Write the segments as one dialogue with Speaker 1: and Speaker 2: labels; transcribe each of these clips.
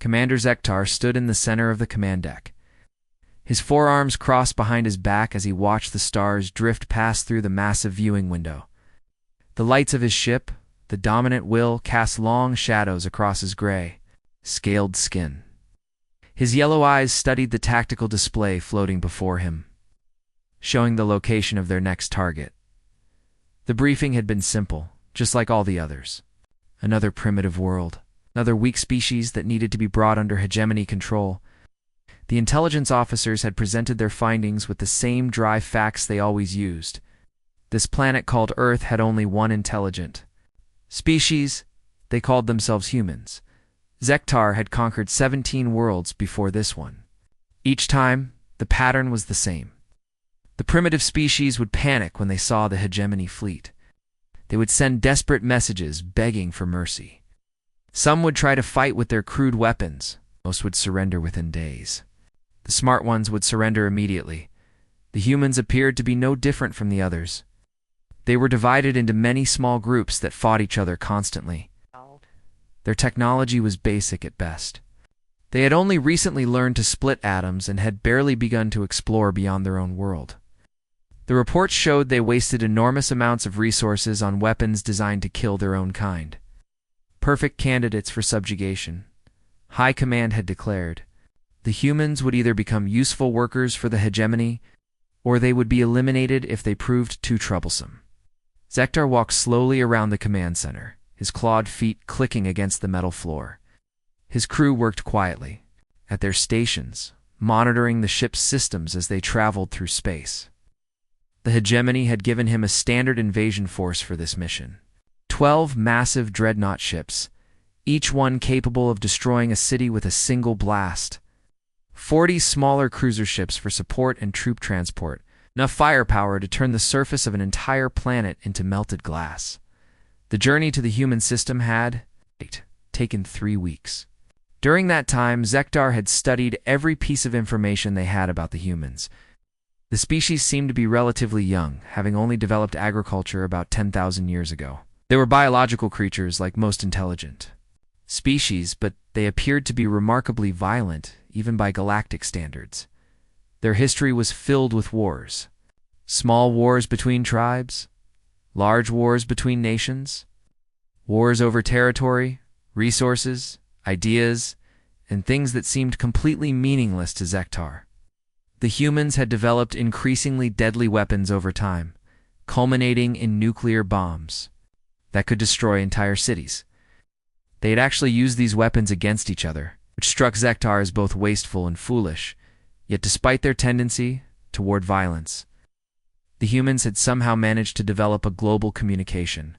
Speaker 1: Commander Ztar stood in the center of the command deck. His forearms crossed behind his back as he watched the stars drift past through the massive viewing window. The lights of his ship, the dominant will, cast long shadows across his gray, scaled skin. His yellow eyes studied the tactical display floating before him, showing the location of their next target. The briefing had been simple, just like all the others. Another primitive world, another weak species that needed to be brought under hegemony control. The intelligence officers had presented their findings with the same dry facts they always used. This planet called Earth had only one intelligent species. They called themselves humans. Ztar had conquered 17 worlds before this one. Each time, the pattern was the same. The primitive species would panic when they saw the hegemony fleet. They would send desperate messages begging for mercy. Some would try to fight with their crude weapons. Most would surrender within days. The smart ones would surrender immediately. The humans appeared to be no different from the others. They were divided into many small groups that fought each other constantly. Their technology was basic at best. They had only recently learned to split atoms and had barely begun to explore beyond their own world. The reports showed they wasted enormous amounts of resources on weapons designed to kill their own kind. Perfect candidates for subjugation. High Command had declared, the humans would either become useful workers for the hegemony, or they would be eliminated if they proved too troublesome. Ztar walked slowly around the command center, his clawed feet clicking against the metal floor. His crew worked quietly, at their stations, monitoring the ship's systems as they traveled through space. The hegemony had given him a standard invasion force for this mission. 12 massive dreadnought ships, each one capable of destroying a city with a single blast. 40 smaller cruiser ships for support and troop transport, enough firepower to turn the surface of an entire planet into melted glass. The journey to the human system had taken 3 weeks. During that time, Ztar had studied every piece of information they had about the humans. The species seemed to be relatively young, having only developed agriculture about 10,000 years ago. They were biological creatures like most intelligent species, but they appeared to be remarkably violent, even by galactic standards. Their history was filled with wars. Small wars between tribes, large wars between nations, wars over territory, resources, ideas, and things that seemed completely meaningless to Ztar. The humans had developed increasingly deadly weapons over time, culminating in nuclear bombs that could destroy entire cities. They had actually used these weapons against each other, which struck Ztar as both wasteful and foolish. Yet despite their tendency toward violence, the humans had somehow managed to develop a global communication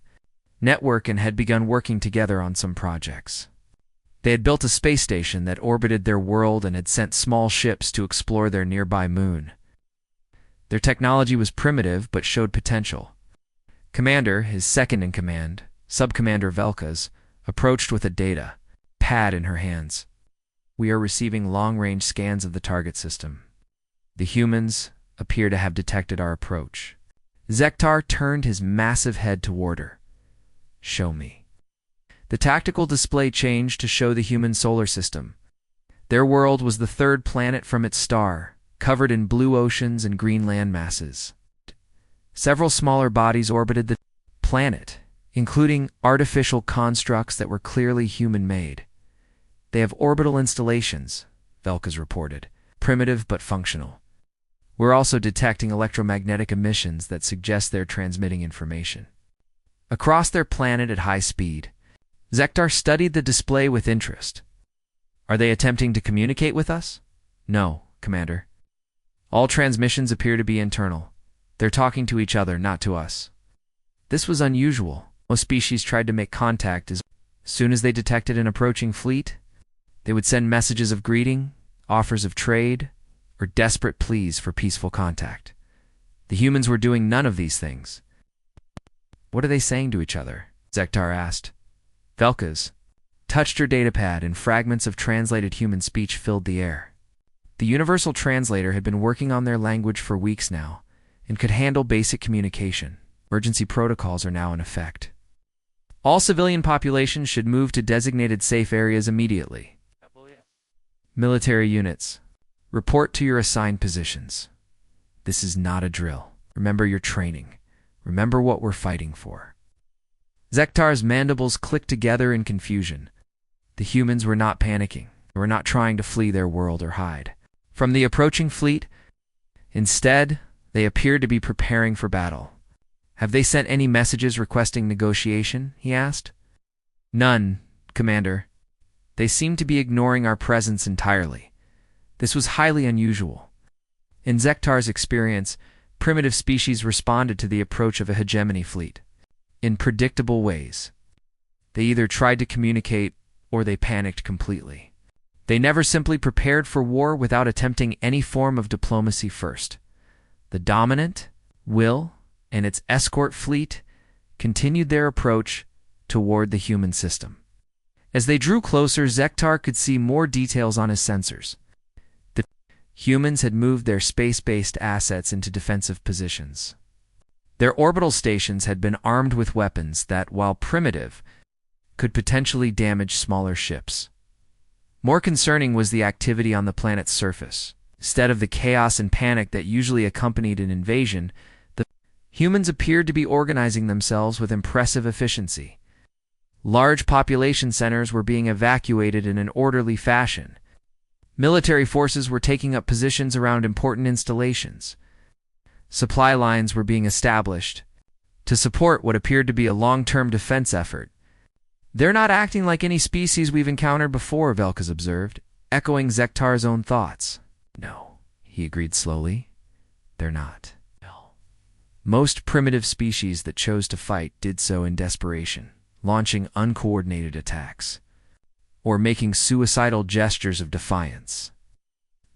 Speaker 1: network and had begun working together on some projects. They had built a space station that orbited their world and had sent small ships to explore their nearby moon. Their technology was primitive but showed potential. Commander, his second-in-command, Subcommander Velkas, approached with a data pad in her hands. We are receiving long-range scans of the target system. The humans appear to have detected our approach. Ztar turned his massive head toward her. Show me. The tactical display changed to show the human solar system. Their world was the third planet from its star, covered in blue oceans and green land masses. Several smaller bodies orbited the planet, including artificial constructs that were clearly human-made. They have orbital installations, Velkas reported, primitive but functional. We're also detecting electromagnetic emissions that suggest they're transmitting information. Across their planet at high speed, Ztar studied the display with interest. Are they attempting to communicate with us? No, Commander. All transmissions appear to be internal. They're talking to each other, not to us. This was unusual. Most species tried to make contact as soon as they detected an approaching fleet. They would send messages of greeting, offers of trade, or desperate pleas for peaceful contact. The humans were doing none of these things. What are they saying to each other? Ztar asked. Velkas touched her datapad and fragments of translated human speech filled the air. The universal translator had been working on their language for weeks now and could handle basic communication. Emergency protocols are now in effect. All civilian populations should move to designated safe areas immediately. Military units, report to your assigned positions. This is not a drill. Remember your training. Remember what we're fighting for. Ztar's mandibles clicked together in confusion. The humans were not panicking. They were not trying to flee their world or hide from the approaching fleet. Instead, they appeared to be preparing for battle. Have they sent any messages requesting negotiation? He asked. None, Commander. They seem to be ignoring our presence entirely. This was highly unusual. In Ztar's experience, primitive species responded to the approach of a hegemony fleet in predictable ways. They either tried to communicate or they panicked completely. They never simply prepared for war without attempting any form of diplomacy first. The dominant, Will, and its escort fleet continued their approach toward the human system. As they drew closer, Ztar could see more details on his sensors. The humans had moved their space-based assets into defensive positions. Their orbital stations had been armed with weapons that, while primitive, could potentially damage smaller ships. More concerning was the activity on the planet's surface. Instead of the chaos and panic that usually accompanied an invasion, the humans appeared to be organizing themselves with impressive efficiency. Large population centers were being evacuated in an orderly fashion. Military forces were taking up positions around important installations. Supply lines were being established to support what appeared to be a long-term defense effort. They're not acting like any species we've encountered before, Velkas observed, echoing Ztar's own thoughts. No, he agreed slowly. They're not. No. Most primitive species that chose to fight did so in desperation, launching uncoordinated attacks, or making suicidal gestures of defiance.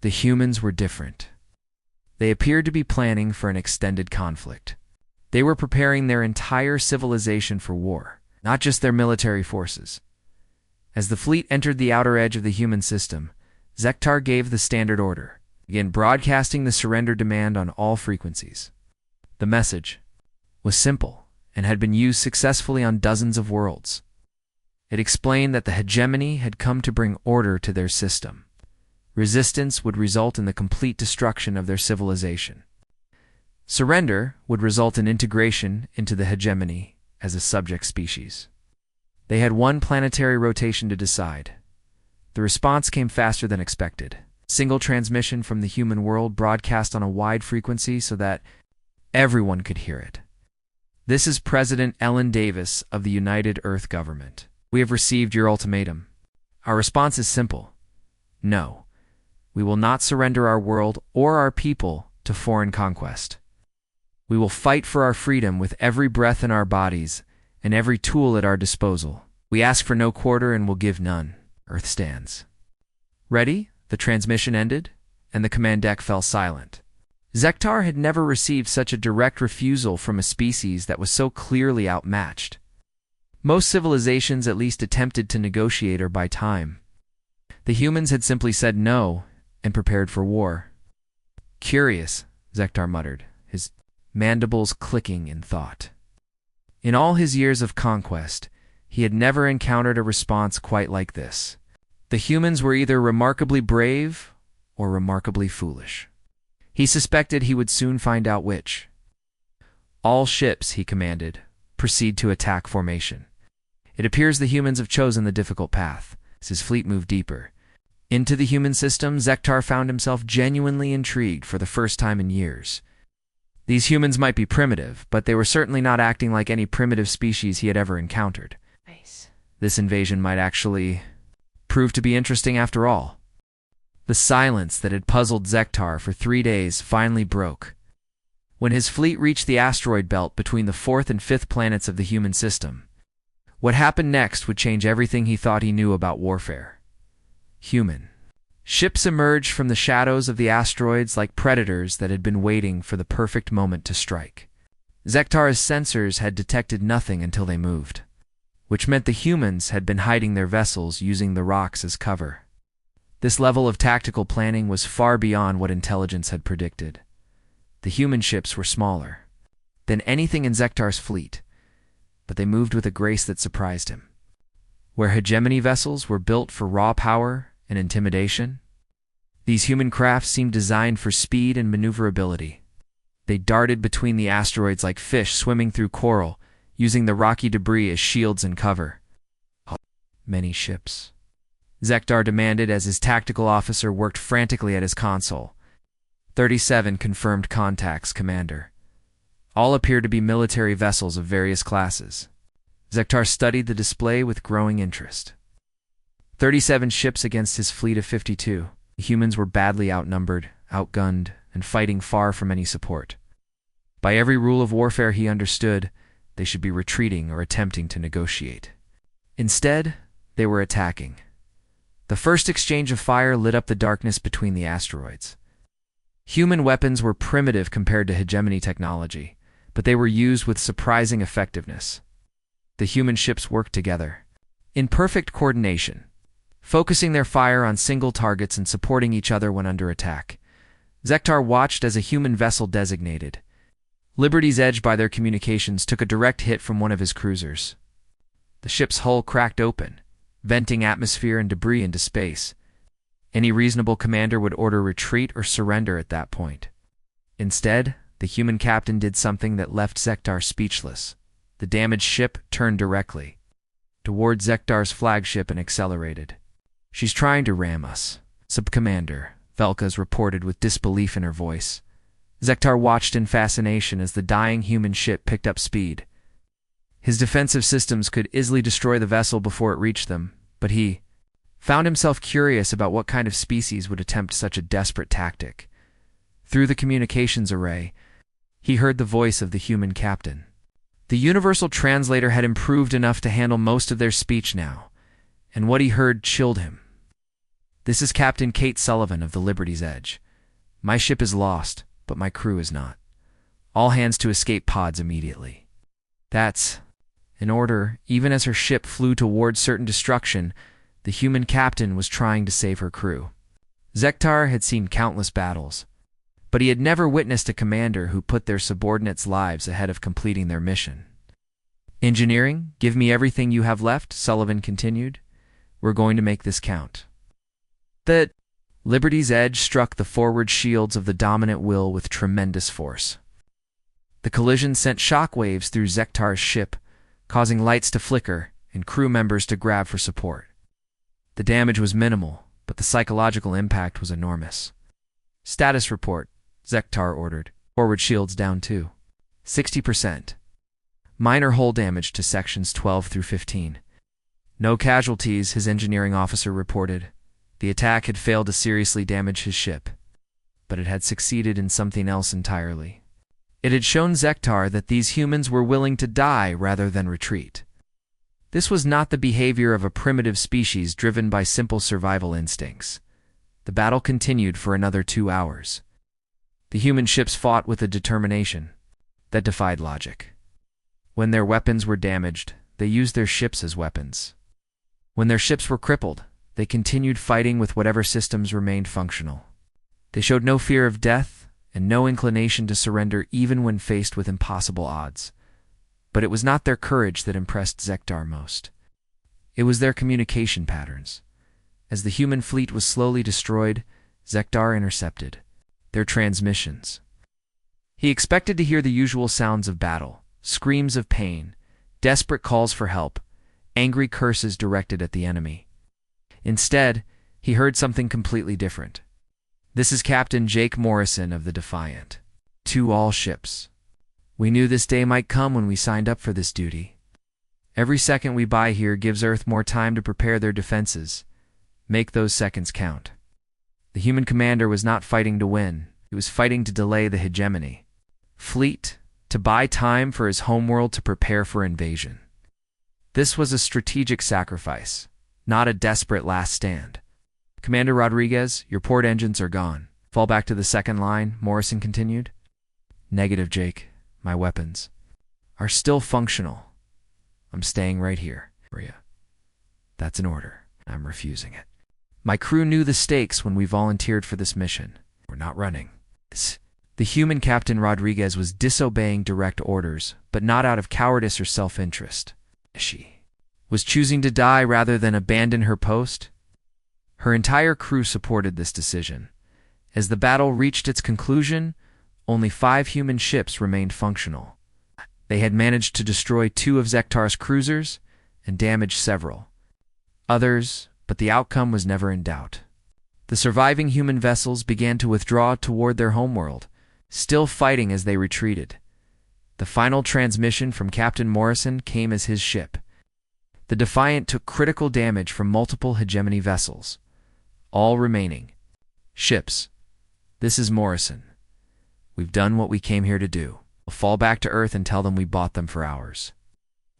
Speaker 1: The humans were different. They appeared to be planning for an extended conflict. They were preparing their entire civilization for war, not just their military forces. As the fleet entered the outer edge of the human system, Ztar gave the standard order, began broadcasting the surrender demand on all frequencies. The message was simple and had been used successfully on dozens of worlds. It explained that the hegemony had come to bring order to their system. Resistance would result in the complete destruction of their civilization. Surrender would result in integration into the hegemony as a subject species. They had one planetary rotation to decide. The response came faster than expected. Single transmission from the human world broadcast on a wide frequency so that everyone could hear it. This is President Ellen Davis of the United Earth Government. We have received your ultimatum. Our response is simple. No. We will not surrender our world or our people to foreign conquest. We will fight for our freedom with every breath in our bodies and every tool at our disposal. We ask for no quarter and will give none. Earth stands. Ready? The transmission ended, and the command deck fell silent. Ztar had never received such a direct refusal from a species that was so clearly outmatched. Most civilizations at least attempted to negotiate or buy time. The humans had simply said no and prepared for war. Curious, Ztar muttered, his mandibles clicking in thought. In all his years of conquest, he had never encountered a response quite like this. The humans were either remarkably brave or remarkably foolish. He suspected he would soon find out which. All ships, he commanded, proceed to attack formation. It appears the humans have chosen the difficult path. As his fleet moved deeper into the human system, Ztar found himself genuinely intrigued for the first time in years. These humans might be primitive, but they were certainly not acting like any primitive species he had ever encountered.
Speaker 2: Nice.
Speaker 1: This invasion might actually prove to be interesting after all. The silence that had puzzled Ztar for 3 days finally broke. When his fleet reached the asteroid belt between the 4th and 5th planets of the human system, what happened next would change everything he thought he knew about warfare. Human. Ships emerged from the shadows of the asteroids like predators that had been waiting for the perfect moment to strike. Ztar's sensors had detected nothing until they moved, which meant the humans had been hiding their vessels using the rocks as cover. This level of tactical planning was far beyond what intelligence had predicted. The human ships were smaller than anything in Ztar's fleet, but they moved with a grace that surprised him. Where hegemony vessels were built for raw power and intimidation, These human crafts seemed designed for speed and maneuverability. They darted between the asteroids like fish swimming through coral, using the rocky debris as shields and cover. Many ships. Ztar demanded as his tactical officer worked frantically at his console. 37 confirmed contacts, Commander. All appear to be military vessels of various classes. Ztar studied the display with growing interest. 37 ships against his fleet of 52. The humans were badly outnumbered, outgunned, and fighting far from any support. By every rule of warfare he understood, they should be retreating or attempting to negotiate. Instead, they were attacking. The first exchange of fire lit up the darkness between the asteroids. Human weapons were primitive compared to hegemony technology, but they were used with surprising effectiveness. The human ships worked together, in perfect coordination, focusing their fire on single targets and supporting each other when under attack. Ztar watched as a human vessel designated Liberty's Edge by their communications took a direct hit from one of his cruisers. The ship's hull cracked open, venting atmosphere and debris into space. Any reasonable commander would order retreat or surrender at that point. Instead, the human captain did something that left Ztar speechless. The damaged ship turned directly toward Ztar's flagship and accelerated. "She's trying to ram us," Sub-Commander Velkas reported with disbelief in her voice. Ztar watched in fascination as the dying human ship picked up speed. His defensive systems could easily destroy the vessel before it reached them, but he found himself curious about what kind of species would attempt such a desperate tactic. Through the communications array, he heard the voice of the human captain. The universal translator had improved enough to handle most of their speech now, and what he heard chilled him. "This is Captain Kate Sullivan of the Liberty's Edge. My ship is lost, but my crew is not. All hands to escape pods immediately." That's an order. Even as her ship flew toward certain destruction, the human captain was trying to save her crew. Ztar had seen countless battles, but he had never witnessed a commander who put their subordinates' lives ahead of completing their mission. "Engineering, give me everything you have left," Sullivan continued. "We're going to make this count." The Liberty's Edge struck the forward shields of the dominant will with tremendous force. The collision sent shockwaves through Ztar's ship, causing lights to flicker and crew members to grab for support. The damage was minimal, but the psychological impact was enormous. "Status report," Ztar ordered. "Forward shields down to 60%. Minor hull damage to sections 12 through 15. No casualties," his engineering officer reported. The attack had failed to seriously damage his ship, but it had succeeded in something else entirely. It had shown Ztar that these humans were willing to die rather than retreat. This was not the behavior of a primitive species driven by simple survival instincts. The battle continued for another 2 hours. The human ships fought with a determination that defied logic. When their weapons were damaged, they used their ships as weapons. When their ships were crippled, they continued fighting with whatever systems remained functional. They showed no fear of death and no inclination to surrender even when faced with impossible odds. But it was not their courage that impressed Ztar most. It was their communication patterns. As the human fleet was slowly destroyed, Ztar intercepted their transmissions. He expected to hear the usual sounds of battle, screams of pain, desperate calls for help, angry curses directed at the enemy. Instead, he heard something completely different. "This is Captain Jake Morrison of the Defiant. To all ships. We knew this day might come when we signed up for this duty. Every second we buy here gives Earth more time to prepare their defenses. Make those seconds count." The human commander was not fighting to win. He was fighting to delay the hegemony. Fleet, to buy time for his homeworld to prepare for invasion. This was a strategic sacrifice, not a desperate last stand. "Commander Rodriguez, your port engines are gone. Fall back to the second line," Morrison continued. "Negative, Jake. My weapons are still functional. I'm staying right here." "That's an order. I'm refusing it. My crew knew the stakes when we volunteered for this mission. We're not running." The human Captain Rodriguez was disobeying direct orders, but not out of cowardice or self-interest. She was choosing to die rather than abandon her post. Her entire crew supported this decision. As the battle reached its conclusion, only 5 human ships remained functional. They had managed to destroy 2 of Ztar's cruisers and damage several others, but the outcome was never in doubt. The surviving human vessels began to withdraw toward their homeworld, still fighting as they retreated. The final transmission from Captain Morrison came as his ship. The Defiant took critical damage from multiple hegemony vessels. All remaining ships. This is Morrison. We've done what we came here to do. We'll fall back to Earth and tell them we bought them for ours.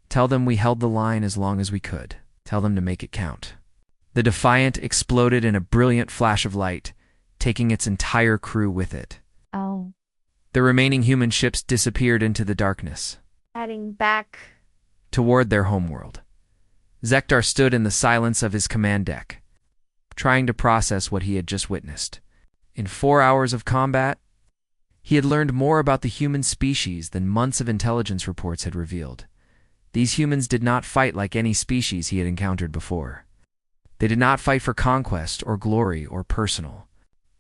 Speaker 1: Tell them we held the line as long as we could. Tell them to make it count. The Defiant exploded in a brilliant flash of light, taking its entire crew with it.
Speaker 2: Oh.
Speaker 1: The remaining human ships disappeared into the darkness,
Speaker 2: Heading back.
Speaker 1: toward their homeworld. Ztar stood in the silence of his command deck, trying to process what he had just witnessed. In 4 hours of combat, he had learned more about the human species than months of intelligence reports had revealed. These humans did not fight like any species he had encountered before. They did not fight for conquest or glory or personal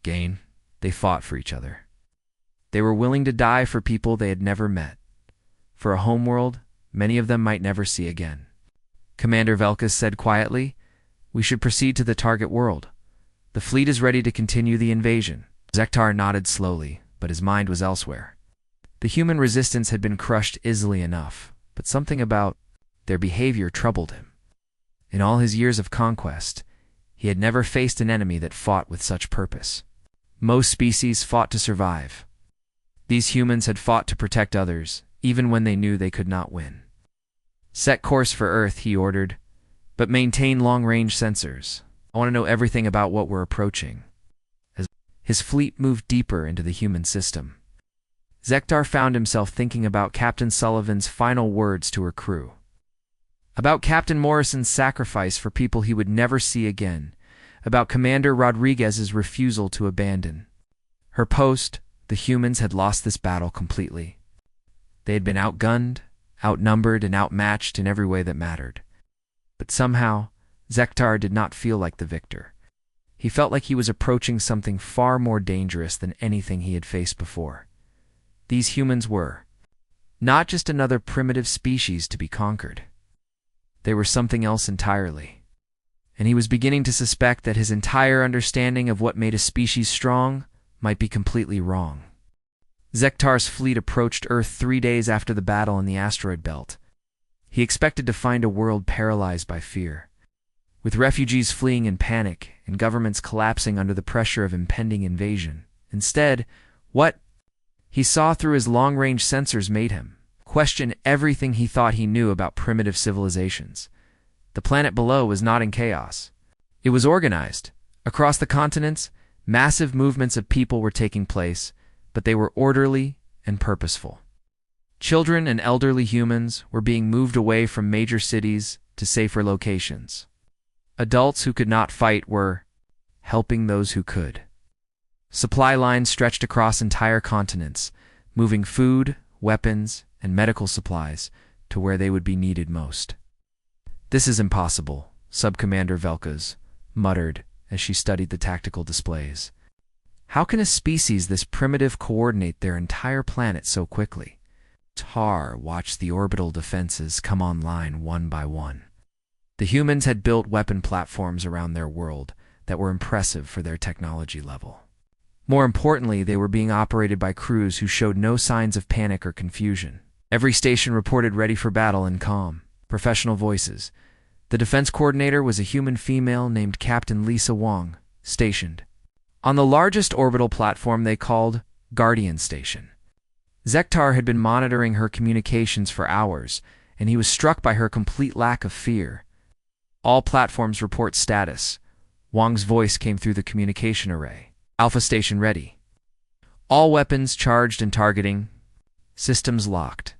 Speaker 1: gain. They fought for each other. They were willing to die for people they had never met, for a homeworld many of them might never see again. Commander Velkas said quietly, "We should proceed to the target world. The fleet is ready to continue the invasion." Ztar nodded slowly, but his mind was elsewhere. The human resistance had been crushed easily enough, but something about their behavior troubled him. In all his years of conquest, he had never faced an enemy that fought with such purpose. Most species fought to survive. These humans had fought to protect others, even when they knew they could not win. "Set course for Earth," he ordered, "but maintain long-range sensors. I want to know everything about what we're approaching." As his fleet moved deeper into the human system, Ztar found himself thinking about Captain Sullivan's final words to her crew. About Captain Morrison's sacrifice for people he would never see again. About Commander Rodriguez's refusal to abandon her post. The humans had lost this battle completely. They had been outgunned, outnumbered, and outmatched in every way that mattered. But somehow, Ztar did not feel like the victor. He felt like he was approaching something far more dangerous than anything he had faced before. These humans were not just another primitive species to be conquered. They were something else entirely. And he was beginning to suspect that his entire understanding of what made a species strong might be completely wrong. Ztar's fleet approached Earth 3 days after the battle in the asteroid belt. He expected to find a world paralyzed by fear, with refugees fleeing in panic and governments collapsing under the pressure of impending invasion. Instead, what he saw through his long-range sensors made him question everything he thought he knew about primitive civilizations. The planet below was not in chaos. It was organized. Across the continents, massive movements of people were taking place, but they were orderly and purposeful. Children and elderly humans were being moved away from major cities to safer locations. Adults who could not fight were helping those who could. Supply lines stretched across entire continents, moving food, weapons, and medical supplies to where they would be needed most. "This is impossible," Subcommander Velkas muttered as she studied the tactical displays. "How can a species this primitive coordinate their entire planet so quickly?" Ztar watched the orbital defenses come online one by one. The humans had built weapon platforms around their world that were impressive for their technology level. More importantly, they were being operated by crews who showed no signs of panic or confusion. Every station reported ready for battle in calm, professional voices. The defense coordinator was a human female named Captain Lisa Wong, stationed on the largest orbital platform they called Guardian Station. Ztar had been monitoring her communications for hours, and he was struck by her complete lack of fear. "All platforms report status." Wong's voice came through the communication array. "Alpha Station ready. All weapons charged and targeting. Systems locked.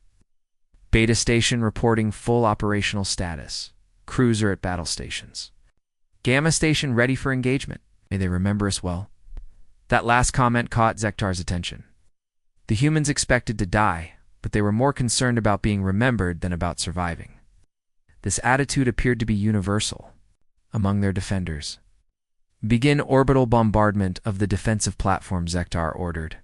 Speaker 1: Beta Station reporting full operational status. Crews are at battle stations. Gamma Station ready for engagement. May they remember us well." That last comment caught Ztar's attention. The humans expected to die, but they were more concerned about being remembered than about surviving. This attitude appeared to be universal among their defenders. Begin orbital bombardment of the defensive platform, Ztar ordered.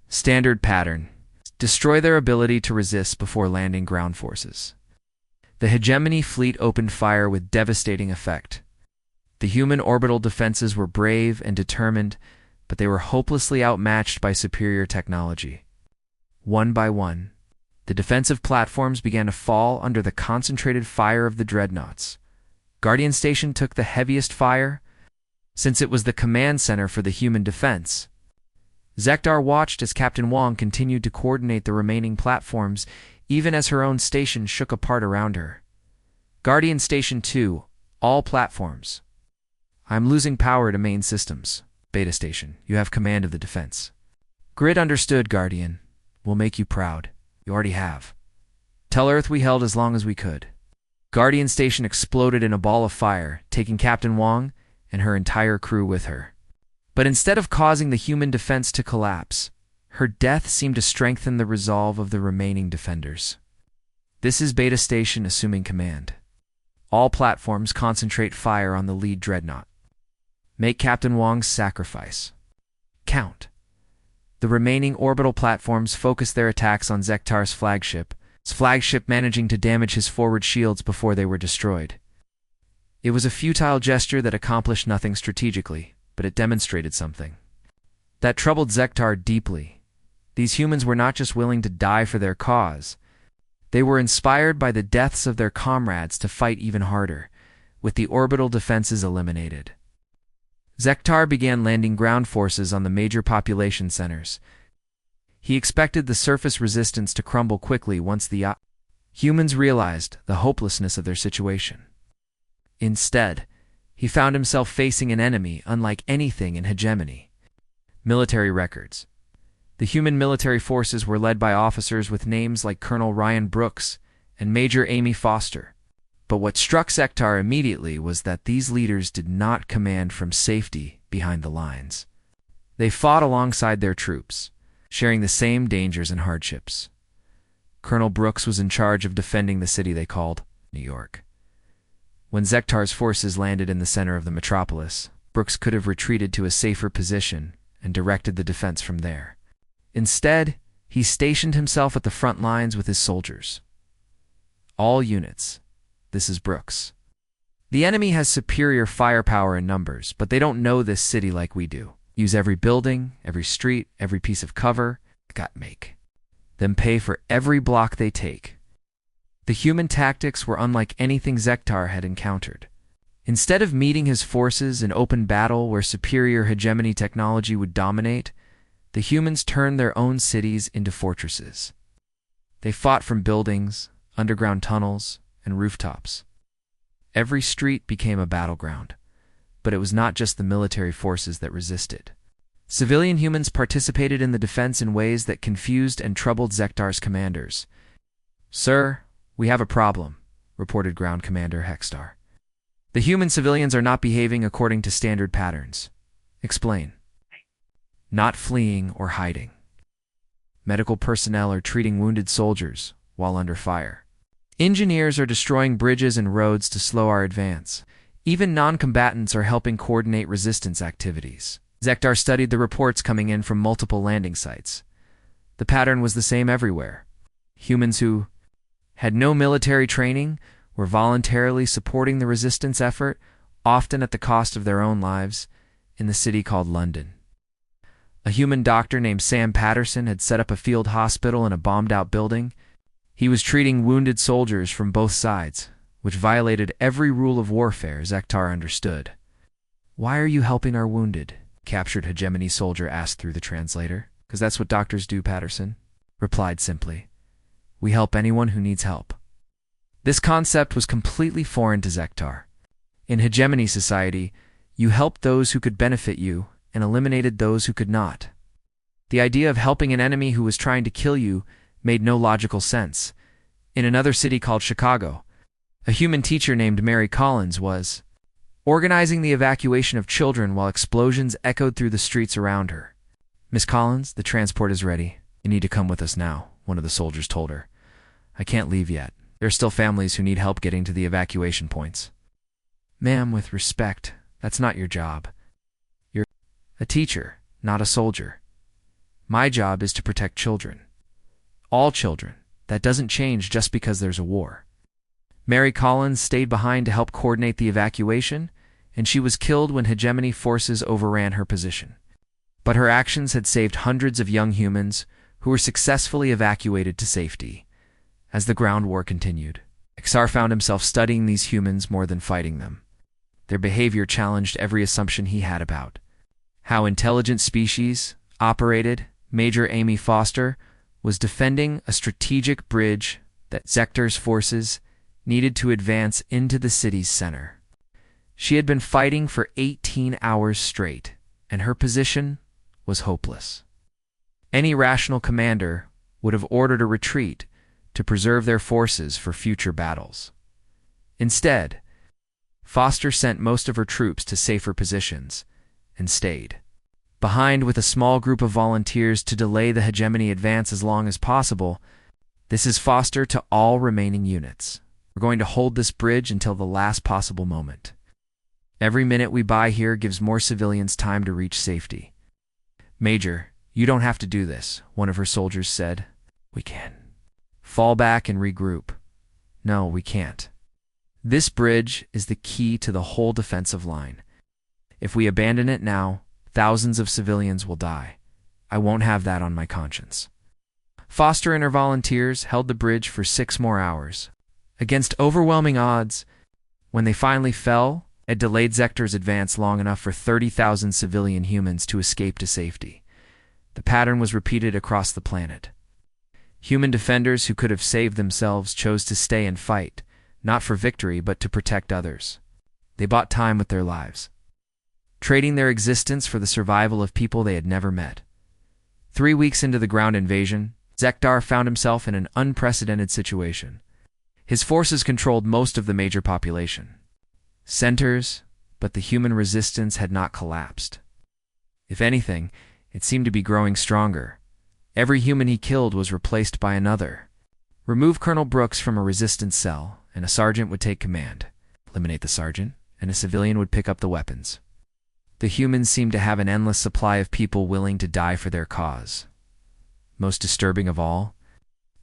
Speaker 1: Standard pattern. Destroy their ability to resist before landing ground forces. The hegemony fleet opened fire with devastating effect. The human orbital defenses were brave and determined, but they were hopelessly outmatched by superior technology. One by one, the defensive platforms began to fall under the concentrated fire of the dreadnoughts. Guardian Station took the heaviest fire, since it was the command center for the human defense. Ztar watched as Captain Wong continued to coordinate the remaining platforms, even as her own station shook apart around her. Guardian Station 2, all platforms. I'm losing power to main systems. Beta Station, you have command of the defense. Grid understood, Guardian. We'll make you proud. You already have. Tell Earth we held as long as we could. Guardian Station exploded in a ball of fire, taking Captain Wong and her entire crew with her. But instead of causing the human defense to collapse, her death seemed to strengthen the resolve of the remaining defenders. This is Beta Station assuming command. All platforms concentrate fire on the lead dreadnought. Make Captain Wong's sacrifice count. The remaining orbital platforms focus their attacks on Ztar's flagship managing to damage his forward shields before they were destroyed. It was a futile gesture that accomplished nothing strategically, but it demonstrated something that troubled Ztar deeply. These humans were not just willing to die for their cause. They were inspired by the deaths of their comrades to fight even harder, with the orbital defenses eliminated. Ztar began landing ground forces on the major population centers. He expected the surface resistance to crumble quickly once the humans realized the hopelessness of their situation. Instead, he found himself facing an enemy unlike anything in hegemony. Military records. The human military forces were led by officers with names like Colonel Ryan Brooks and Major Amy Foster. But what struck Ztar immediately was that these leaders did not command from safety behind the lines. They fought alongside their troops, sharing the same dangers and hardships. Colonel Brooks was in charge of defending the city they called New York. When Ztar's forces landed in the center of the metropolis, Brooks could have retreated to a safer position and directed the defense from there. Instead, he stationed himself at the front lines with his soldiers. All units. This is Brooks. The enemy has superior firepower in numbers, but they don't know this city like we do. Use every building, every street, every piece of cover. Make them pay for every block they take. The human tactics were unlike anything Ztar had encountered. Instead of meeting his forces in open battle where superior hegemony technology would dominate, the humans turned their own cities into fortresses. They fought from buildings, underground tunnels, and rooftops. Every street became a battleground, but it was not just the military forces that resisted. Civilian humans participated in the defense in ways that confused and troubled Ztar's commanders. "Sir, we have a problem," reported Ground Commander Hexstar. "The human civilians are not behaving according to standard patterns." "Explain." "Not fleeing or hiding. Medical personnel are treating wounded soldiers while under fire. Engineers are destroying bridges and roads to slow our advance. Even non-combatants are helping coordinate resistance activities." Ztar studied the reports coming in from multiple landing sites. The pattern was the same everywhere. Humans who had no military training were voluntarily supporting the resistance effort, often at the cost of their own lives, in the city called London. A human doctor named Sam Patterson had set up a field hospital in a bombed-out building. He was treating wounded soldiers from both sides, which violated every rule of warfare Ztar understood. "Why are you helping our wounded?" captured hegemony soldier asked through the translator. "'Cause that's what doctors do," Patterson replied simply. "We help anyone who needs help." This concept was completely foreign to Ztar. In hegemony society, you helped those who could benefit you and eliminated those who could not. The idea of helping an enemy who was trying to kill you made no logical sense. In another city called Chicago, a human teacher named Mary Collins was organizing the evacuation of children while explosions echoed through the streets around her. "Miss Collins, the transport is ready. You need to come with us now," one of the soldiers told her. "I can't leave yet. There are still families who need help getting to the evacuation points." "Ma'am, with respect, that's not your job. A teacher, not a soldier. My job is to protect children. All children. That doesn't change just because there's a war. Mary Collins stayed behind to help coordinate the evacuation, and she was killed when hegemony forces overran her position. But her actions had saved hundreds of young humans who were successfully evacuated to safety. As the ground war continued, Ztar found himself studying these humans more than fighting them. Their behavior challenged every assumption he had about how intelligent species operated. Major Amy Foster was defending a strategic bridge that Ztar's forces needed to advance into the city's center. She had been fighting for 18 hours straight, and her position was hopeless. Any rational commander would have ordered a retreat to preserve their forces for future battles. Instead, Foster sent most of her troops to safer positions and stayed behind with a small group of volunteers to delay the hegemony advance as long as possible. This is Foster to all remaining units. We're going to hold this bridge until the last possible moment. Every minute we buy here gives more civilians time to reach safety. Major, you don't have to do this, one of her soldiers said. We can. Fall back and regroup. No, we can't. This bridge is the key to the whole defensive line. If we abandon it now, thousands of civilians will die. I won't have that on my conscience. Foster and her volunteers held the bridge for 6 more hours. Against overwhelming odds, when they finally fell, it delayed Ztar's advance long enough for 30,000 civilian humans to escape to safety. The pattern was repeated across the planet. Human defenders who could have saved themselves chose to stay and fight, not for victory but to protect others. They bought time with their lives, trading their existence for the survival of people they had never met. 3 weeks into the ground invasion, Ztar found himself in an unprecedented situation. His forces controlled most of the major population centers, but the human resistance had not collapsed. If anything, it seemed to be growing stronger. Every human he killed was replaced by another. Remove Colonel Brooks from a resistance cell, and a sergeant would take command. Eliminate the sergeant, and a civilian would pick up the weapons. The humans seemed to have an endless supply of people willing to die for their cause. Most disturbing of all,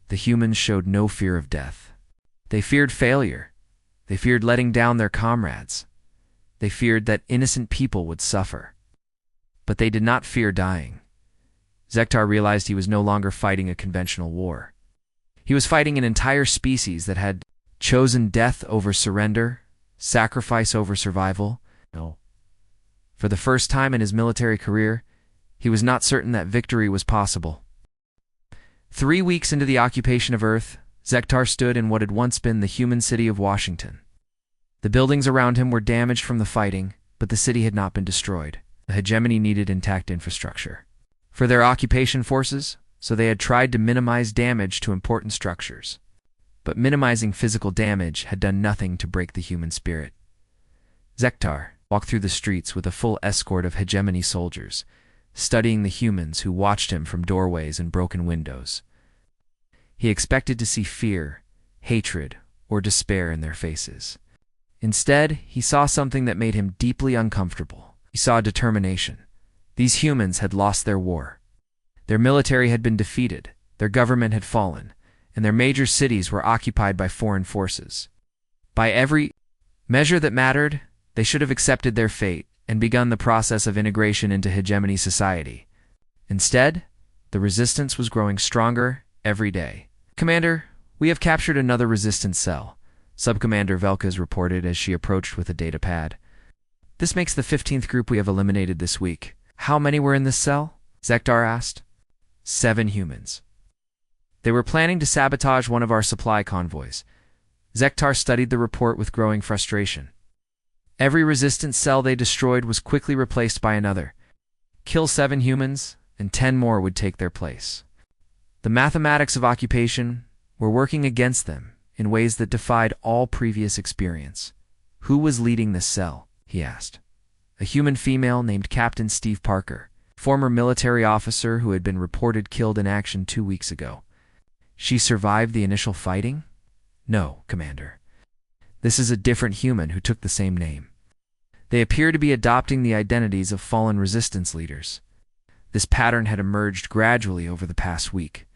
Speaker 1: the humans showed no fear of death. They feared failure. They feared letting down their comrades. They feared that innocent people would suffer. But they did not fear dying. Ztar realized he was no longer fighting a conventional war. He was fighting an entire species that had chosen death over surrender, sacrifice over survival. No. For the first time in his military career, he was not certain that victory was possible. 3 weeks into the occupation of Earth, Ztar stood in what had once been the human city of Washington. The buildings around him were damaged from the fighting, but the city had not been destroyed. The hegemony needed intact infrastructure for their occupation forces, so they had tried to minimize damage to important structures. But minimizing physical damage had done nothing to break the human spirit. Ztar walked through the streets with a full escort of hegemony soldiers, studying the humans who watched him from doorways and broken windows. He expected to see fear, hatred, or despair in their faces. Instead, he saw something that made him deeply uncomfortable. He saw determination. These humans had lost their war. Their military had been defeated, their government had fallen, and their major cities were occupied by foreign forces. By every measure that mattered, they should have accepted their fate and begun the process of integration into hegemony society. Instead, the resistance was growing stronger every day. Commander, we have captured another resistance cell, Subcommander Velkes reported as she approached with a data pad. This makes the 15th group we have eliminated this week. How many were in this cell? Ztar asked. 7 humans. They were planning to sabotage one of our supply convoys. Ztar studied the report with growing frustration. Every resistance cell they destroyed was quickly replaced by another. Kill 7 humans, and 10 more would take their place. The mathematics of occupation were working against them in ways that defied all previous experience. Who was leading this cell? He asked. A human female named Captain Steve Parker, former military officer who had been reported killed in action 2 weeks ago. She survived the initial fighting? No, Commander. This is a different human who took the same name. They appear to be adopting the identities of fallen resistance leaders. This pattern had emerged gradually over the past week.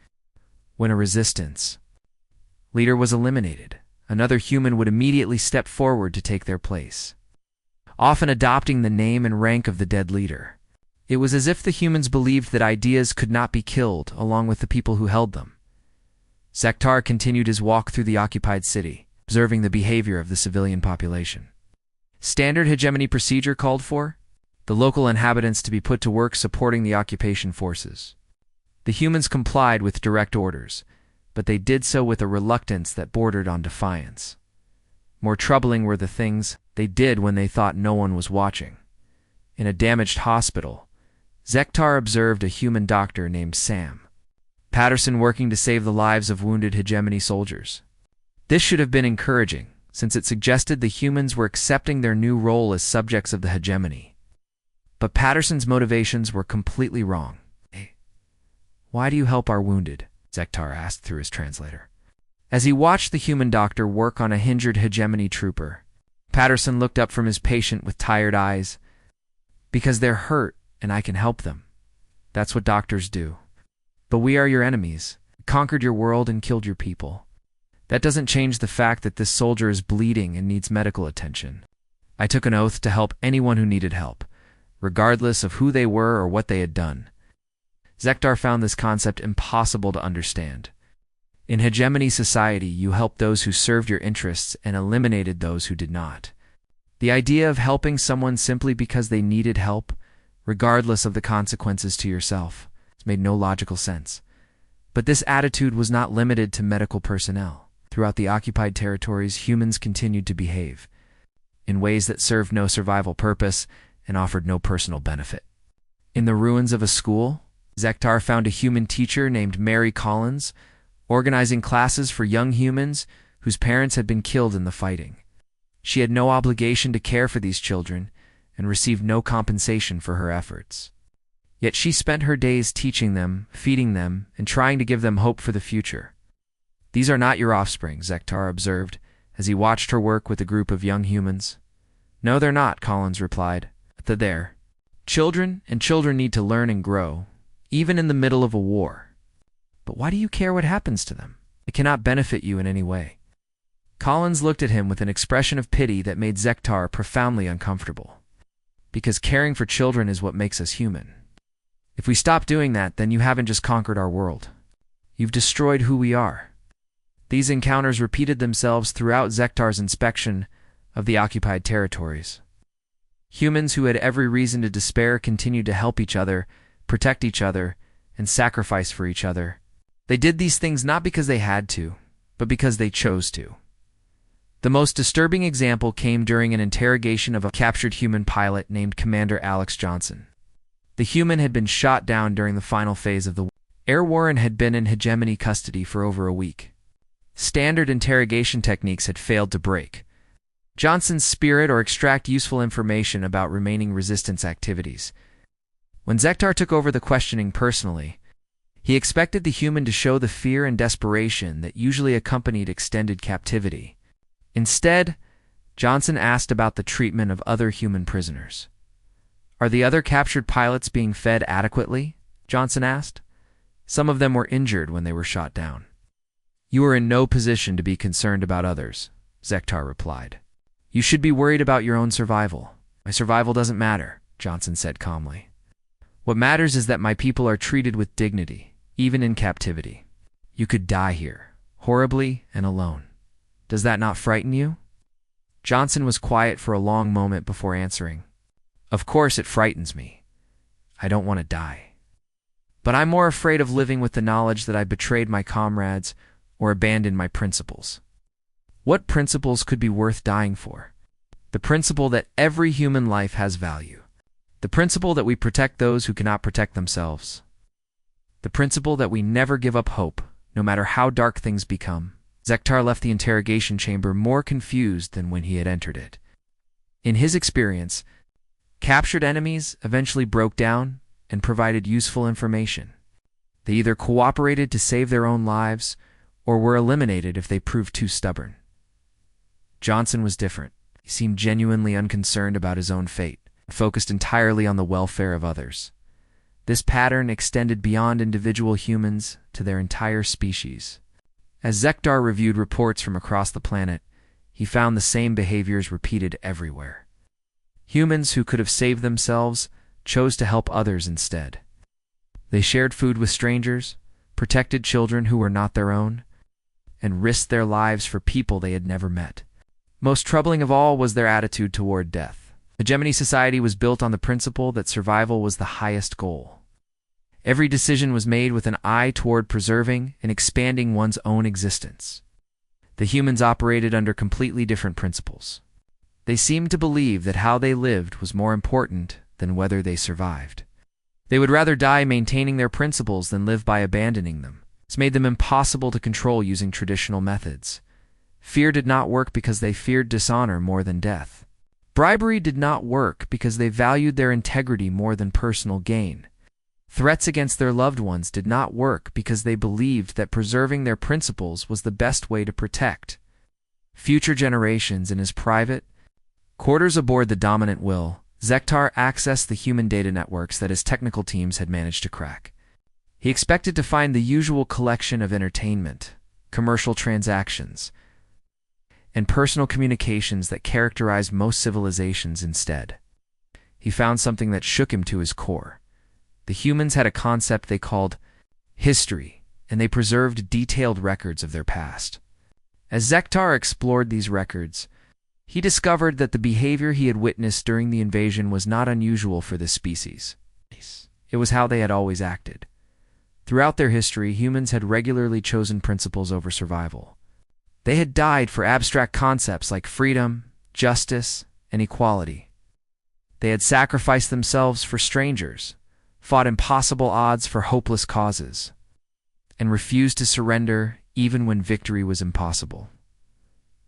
Speaker 1: When a resistance leader was eliminated, another human would immediately step forward to take their place, often adopting the name and rank of the dead leader. It was as if the humans believed that ideas could not be killed along with the people who held them. Ztar continued his walk through the occupied city, observing the behavior of the civilian population. Standard hegemony procedure called for the local inhabitants to be put to work supporting the occupation forces. The humans complied with direct orders, but they did so with a reluctance that bordered on defiance. More troubling were the things they did when they thought no one was watching. In a damaged hospital, Ztar observed a human doctor named Sam Patterson working to save the lives of wounded hegemony soldiers. This should have been encouraging, since it suggested the humans were accepting their new role as subjects of the hegemony. But Patterson's motivations were completely wrong. "Hey, why do you help our wounded?" Ztar asked through his translator. As he watched the human doctor work on a injured hegemony trooper, Patterson looked up from his patient with tired eyes. "Because they're hurt, and I can help them. That's what doctors do. But we are your enemies, conquered your world and killed your people. That doesn't change the fact that this soldier is bleeding and needs medical attention. I took an oath to help anyone who needed help, regardless of who they were or what they had done." Ztar found this concept impossible to understand. In hegemony society, you helped those who served your interests and eliminated those who did not. The idea of helping someone simply because they needed help, regardless of the consequences to yourself, made no logical sense. But this attitude was not limited to medical personnel. Throughout the occupied territories, humans continued to behave in ways that served no survival purpose and offered no personal benefit. In the ruins of a school, Ztar found a human teacher named Mary Collins organizing classes for young humans whose parents had been killed in the fighting. She had no obligation to care for these children and received no compensation for her efforts. Yet she spent her days teaching them, feeding them, and trying to give them hope for the future. "These are not your offspring," Ztar observed as he watched her work with a group of young humans. "No, they're not," Collins replied. "They're there. Children need to learn and grow, even in the middle of a war. But why do you care what happens to them? It cannot benefit you in any way." Collins looked at him with an expression of pity that made Ztar profoundly uncomfortable. "Because caring for children is what makes us human. If we stop doing that, then you haven't just conquered our world. You've destroyed who we are." These encounters repeated themselves throughout Ztar's inspection of the occupied territories. Humans who had every reason to despair continued to help each other, protect each other, and sacrifice for each other. They did these things not because they had to, but because they chose to. The most disturbing example came during an interrogation of a captured human pilot named Commander Alex Johnson. The human had been shot down during the final phase of the air war and had been in hegemony custody for over a week. Standard interrogation techniques had failed to break Johnson's spirit or extract useful information about remaining resistance activities. When Ztar took over the questioning personally, he expected the human to show the fear and desperation that usually accompanied extended captivity. Instead, Johnson asked about the treatment of other human prisoners. "Are the other captured pilots being fed adequately?" Johnson asked. "Some of them were injured when they were shot down." "You are in no position to be concerned about others," Ztar replied. "You should be worried about your own survival." "My survival doesn't matter," Johnson said calmly. "What matters is that my people are treated with dignity, even in captivity. You could die here, horribly and alone. Does that not frighten you?" Johnson was quiet for a long moment before answering. "Of course it frightens me. I don't want to die. But I'm more afraid of living with the knowledge that I betrayed my comrades or abandoned my principles." What principles could be worth dying for? The principle that every human life has value. The principle that we protect those who cannot protect themselves. The principle that we never give up hope, no matter how dark things become. Ztar left the interrogation chamber more confused than when he had entered it. In his experience, captured enemies eventually broke down and provided useful information. They either cooperated to save their own lives or were eliminated if they proved too stubborn. Johnson was different. He seemed genuinely unconcerned about his own fate, focused entirely on the welfare of others. This pattern extended beyond individual humans to their entire species. As Ztar reviewed reports from across the planet, he found the same behaviors repeated everywhere. Humans who could have saved themselves chose to help others instead. They shared food with strangers, protected children who were not their own, and risked their lives for people they had never met. Most troubling of all was their attitude toward death. Hegemony society was built on the principle that survival was the highest goal. Every decision was made with an eye toward preserving and expanding one's own existence. The humans operated under completely different principles. They seemed to believe that how they lived was more important than whether they survived. They would rather die maintaining their principles than live by abandoning them. This made them impossible to control using traditional methods. Fear did not work because they feared dishonor more than death. Bribery did not work because they valued their integrity more than personal gain. Threats against their loved ones did not work because they believed that preserving their principles was the best way to protect future generations. In his private quarters aboard the Dominant Will, Ztar accessed the human data networks that his technical teams had managed to crack. He expected to find the usual collection of entertainment, commercial transactions, and personal communications that characterized most civilizations. Instead, he found something that shook him to his core. The humans had a concept they called history, and they preserved detailed records of their past. As Ztar explored these records, he discovered that the behavior he had witnessed during the invasion was not unusual for this species. It was how they had always acted. Throughout their history, humans had regularly chosen principles over survival. They had died for abstract concepts like freedom, justice, and equality. They had sacrificed themselves for strangers, fought impossible odds for hopeless causes, and refused to surrender even when victory was impossible.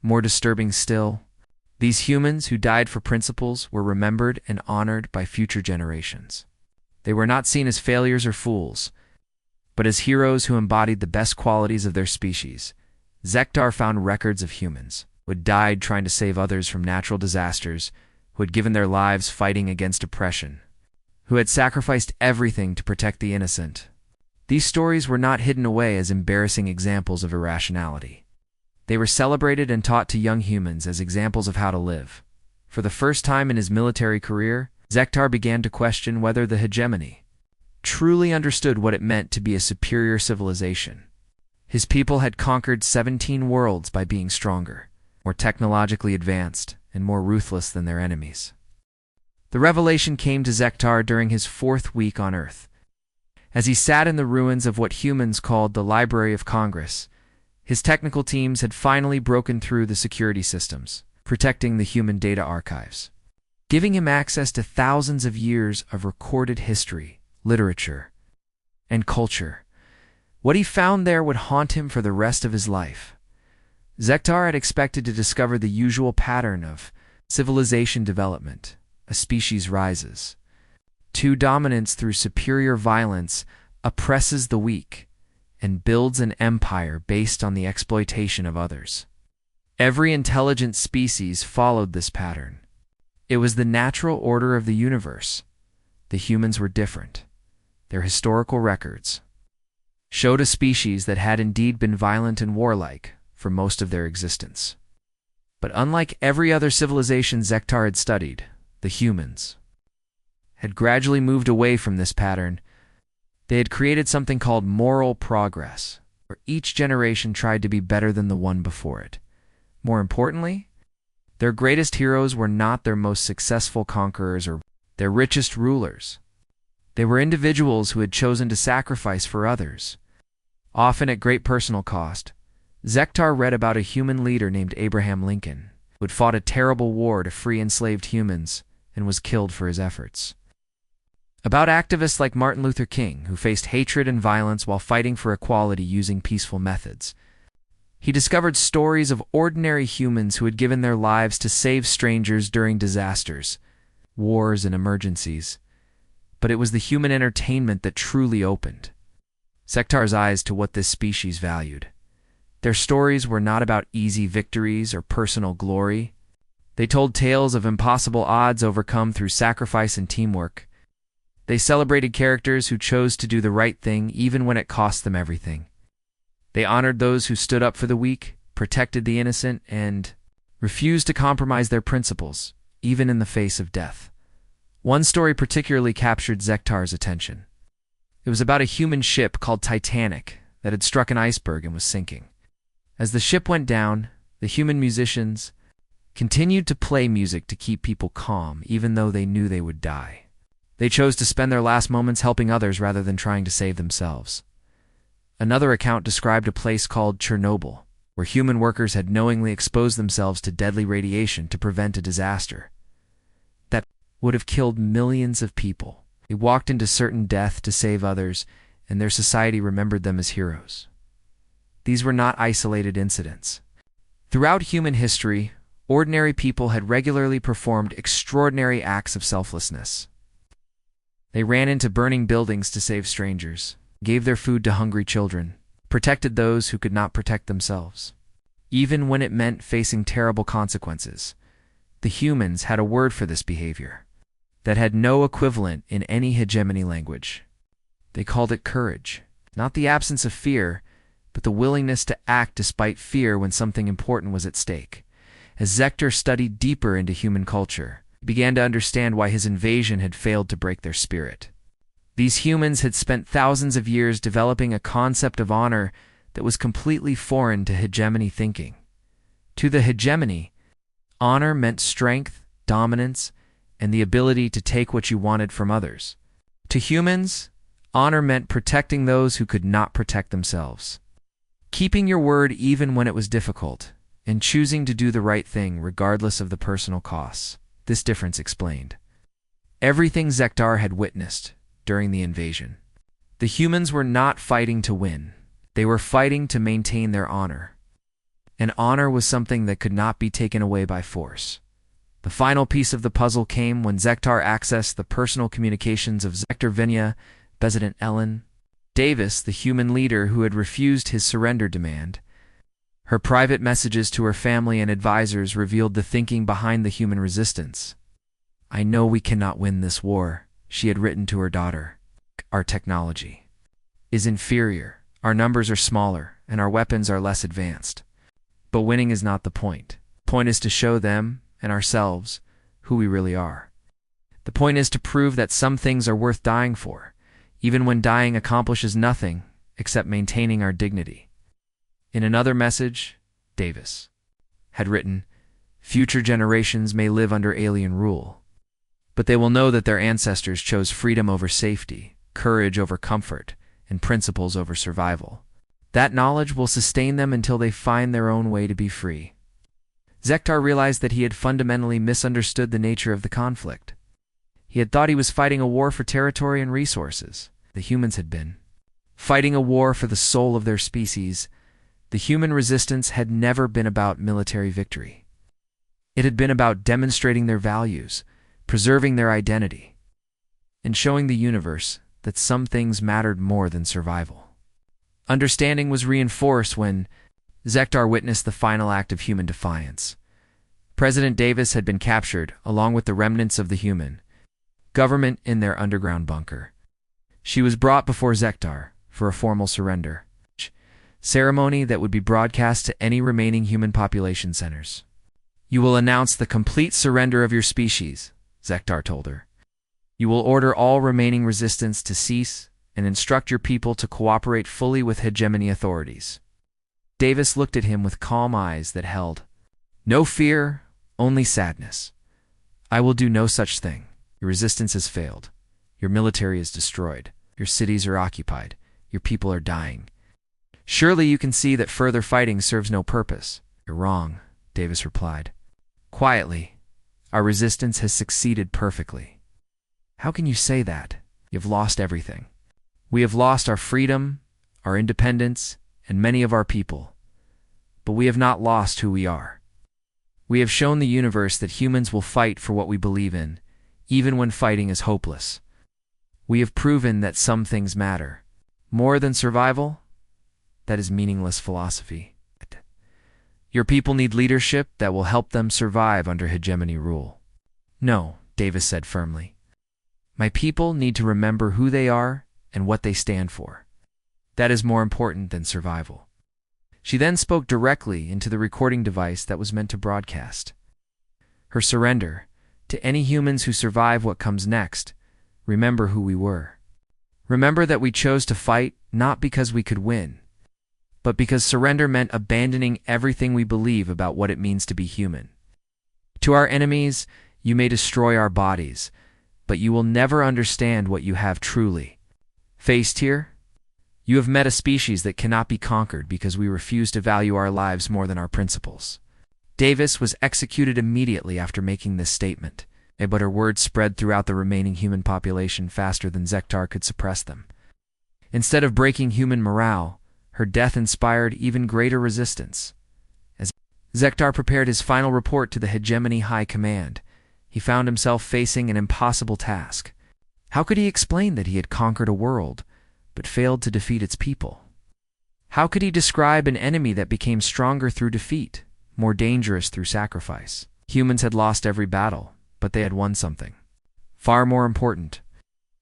Speaker 1: More disturbing still, these humans who died for principles were remembered and honored by future generations. They were not seen as failures or fools, but as heroes who embodied the best qualities of their species. Ztar found records of humans who had died trying to save others from natural disasters, who had given their lives fighting against oppression, who had sacrificed everything to protect the innocent. These stories were not hidden away as embarrassing examples of irrationality. They were celebrated and taught to young humans as examples of how to live. For the first time in his military career, Ztar began to question whether the hegemony truly understood what it meant to be a superior civilization. His people had conquered 17 worlds by being stronger, more technologically advanced, and more ruthless than their enemies. The revelation came to Ztar during his 4th week on Earth. As he sat in the ruins of what humans called the Library of Congress, his technical teams had finally broken through the security systems, protecting the human data archives, giving him access to thousands of years of recorded history, literature, and culture. What he found there would haunt him for the rest of his life. Ztar had expected to discover the usual pattern of civilization development. A species rises. Dominance through superior violence oppresses the weak and builds an empire based on the exploitation of others. Every intelligent species followed this pattern. It was the natural order of the universe. The humans were different. Their historical records showed a species that had indeed been violent and warlike for most of their existence. But unlike every other civilization Ztar had studied, the humans had gradually moved away from this pattern. They had created something called moral progress, where each generation tried to be better than the one before it. More importantly, their greatest heroes were not their most successful conquerors or their richest rulers. They were individuals who had chosen to sacrifice for others, often at great personal cost. Ztar read about a human leader named Abraham Lincoln, who had fought a terrible war to free enslaved humans and was killed for his efforts. About activists like Martin Luther King, who faced hatred and violence while fighting for equality using peaceful methods. He discovered stories of ordinary humans who had given their lives to save strangers during disasters, wars, and emergencies. But it was the human entertainment that truly opened Ztar's eyes to what this species valued. Their stories were not about easy victories or personal glory. They told tales of impossible odds overcome through sacrifice and teamwork. They celebrated characters who chose to do the right thing even when it cost them everything. They honored those who stood up for the weak, protected the innocent, and refused to compromise their principles, even in the face of death. One story particularly captured Ztar's attention. It was about a human ship called Titanic that had struck an iceberg and was sinking. As the ship went down, the human musicians continued to play music to keep people calm, even though they knew they would die. They chose to spend their last moments helping others rather than trying to save themselves. Another account described a place called Chernobyl, where human workers had knowingly exposed themselves to deadly radiation to prevent a disaster that would have killed millions of people. They walked into certain death to save others, and their society remembered them as heroes. These were not isolated incidents. Throughout human history, ordinary people had regularly performed extraordinary acts of selflessness. They ran into burning buildings to save strangers, gave their food to hungry children, protected those who could not protect themselves. Even when it meant facing terrible consequences, the humans had a word for this behavior that had no equivalent in any hegemony language. They called it courage, not the absence of fear, but the willingness to act despite fear when something important was at stake. As Ztar studied deeper into human culture, he began to understand why his invasion had failed to break their spirit. These humans had spent thousands of years developing a concept of honor that was completely foreign to hegemony thinking. To the hegemony, honor meant strength, dominance, and the ability to take what you wanted from others. To humans, honor meant protecting those who could not protect themselves. Keeping your word even when it was difficult, and choosing to do the right thing regardless of the personal costs. This difference explained everything Ztar had witnessed during the invasion. The humans were not fighting to win. They were fighting to maintain their honor. And honor was something that could not be taken away by force. The final piece of the puzzle came when Ztar accessed the personal communications of Ztar Vinya, President Ellen Davis, the human leader who had refused his surrender demand. Her private messages to her family and advisors revealed the thinking behind the human resistance. "I know we cannot win this war," she had written to her daughter. "Our technology is inferior, our numbers are smaller, and our weapons are less advanced. But winning is not the point. The point is to show them, and ourselves, who we really are. The point is to prove that some things are worth dying for, even when dying accomplishes nothing except maintaining our dignity." In another message, Davis had written, "Future generations may live under alien rule, but they will know that their ancestors chose freedom over safety, courage over comfort, and principles over survival. That knowledge will sustain them until they find their own way to be free." Ztar realized that he had fundamentally misunderstood the nature of the conflict. He had thought he was fighting a war for territory and resources. The humans had been fighting a war for the soul of their species. The human resistance had never been about military victory. It had been about demonstrating their values, preserving their identity, and showing the universe that some things mattered more than survival. Understanding was reinforced when Ztar witnessed the final act of human defiance. President Davis had been captured, along with the remnants of the human government in their underground bunker. She was brought before Ztar for a formal surrender ceremony that would be broadcast to any remaining human population centers. "You will announce the complete surrender of your species," Ztar told her. "You will order all remaining resistance to cease and instruct your people to cooperate fully with hegemony authorities." Davis looked at him with calm eyes that held no fear, only sadness. "I will do no such thing. Your resistance has failed. Your military is destroyed. Your cities are occupied. Your people are dying. Surely you can see that further fighting serves no purpose." "You're wrong," Davis replied quietly. "Our resistance has succeeded perfectly." "How can you say that? You've lost everything." "We have lost our freedom, our independence, and many of our people. But we have not lost who we are. We have shown the universe that humans will fight for what we believe in, even when fighting is hopeless. We have proven that some things matter. More than survival? That is meaningless philosophy." Your people need leadership that will help them survive under hegemony rule. No, Davis said firmly. My people need to remember who they are and what they stand for. That is more important than survival. She then spoke directly into the recording device that was meant to broadcast. Her surrender, to any humans who survive what comes next, remember who we were. Remember that we chose to fight not because we could win, but because surrender meant abandoning everything we believe about what it means to be human. To our enemies, you may destroy our bodies, but you will never understand what you have truly. Faced here, you have met a species that cannot be conquered because we refuse to value our lives more than our principles. Davis was executed immediately after making this statement, but her words spread throughout the remaining human population faster than Ztar could suppress them. Instead of breaking human morale, her death inspired even greater resistance. As Ztar prepared his final report to the Hegemony High Command, he found himself facing an impossible task. How could he explain that he had conquered a world, but failed to defeat its people? How could he describe an enemy that became stronger through defeat, more dangerous through sacrifice? Humans had lost every battle, but they had won something far more important.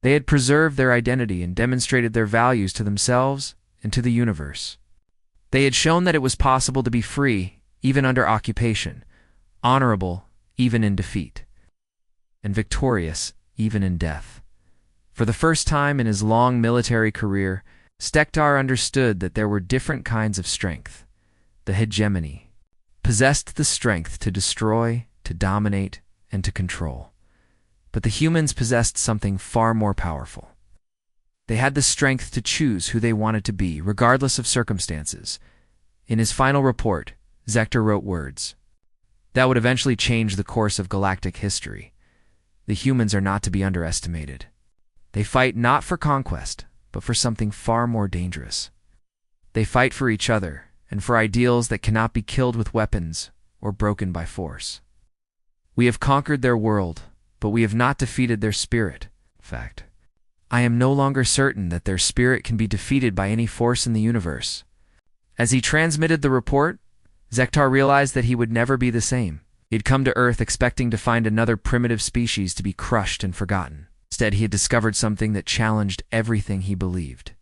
Speaker 1: They had preserved their identity and demonstrated their values to themselves and to the universe. They had shown that it was possible to be free, even under occupation, honorable, even in defeat, and victorious, even in death. For the first time in his long military career, Ztar understood that there were different kinds of strength. The hegemony possessed the strength to destroy, to dominate, and to control. But the humans possessed something far more powerful. They had the strength to choose who they wanted to be, regardless of circumstances. In his final report, Ztar wrote words that would eventually change the course of galactic history. The humans are not to be underestimated. They fight not for conquest, but for something far more dangerous. They fight for each other and for ideals that cannot be killed with weapons or broken by force. We have conquered their world, but we have not defeated their spirit. Fact. I am no longer certain that their spirit can be defeated by any force in the universe. As he transmitted the report, Ztar realized that he would never be the same. He had come to Earth expecting to find another primitive species to be crushed and forgotten. Instead, he had discovered something that challenged everything he believed.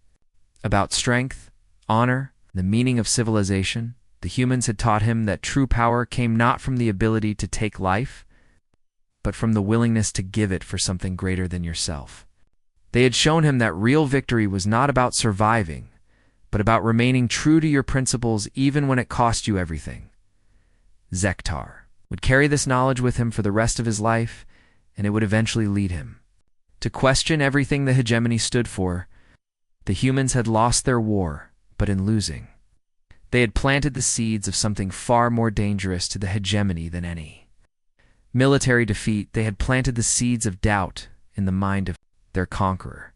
Speaker 1: About strength, honor, the meaning of civilization, the humans had taught him that true power came not from the ability to take life, but from the willingness to give it for something greater than yourself. They had shown him that real victory was not about surviving, but about remaining true to your principles even when it cost you everything. Ztar would carry this knowledge with him for the rest of his life, and it would eventually lead him to question everything the hegemony stood for. The humans had lost their war, but in losing, they had planted the seeds of something far more dangerous to the hegemony than any military defeat. They had planted the seeds of doubt in the mind of their conqueror.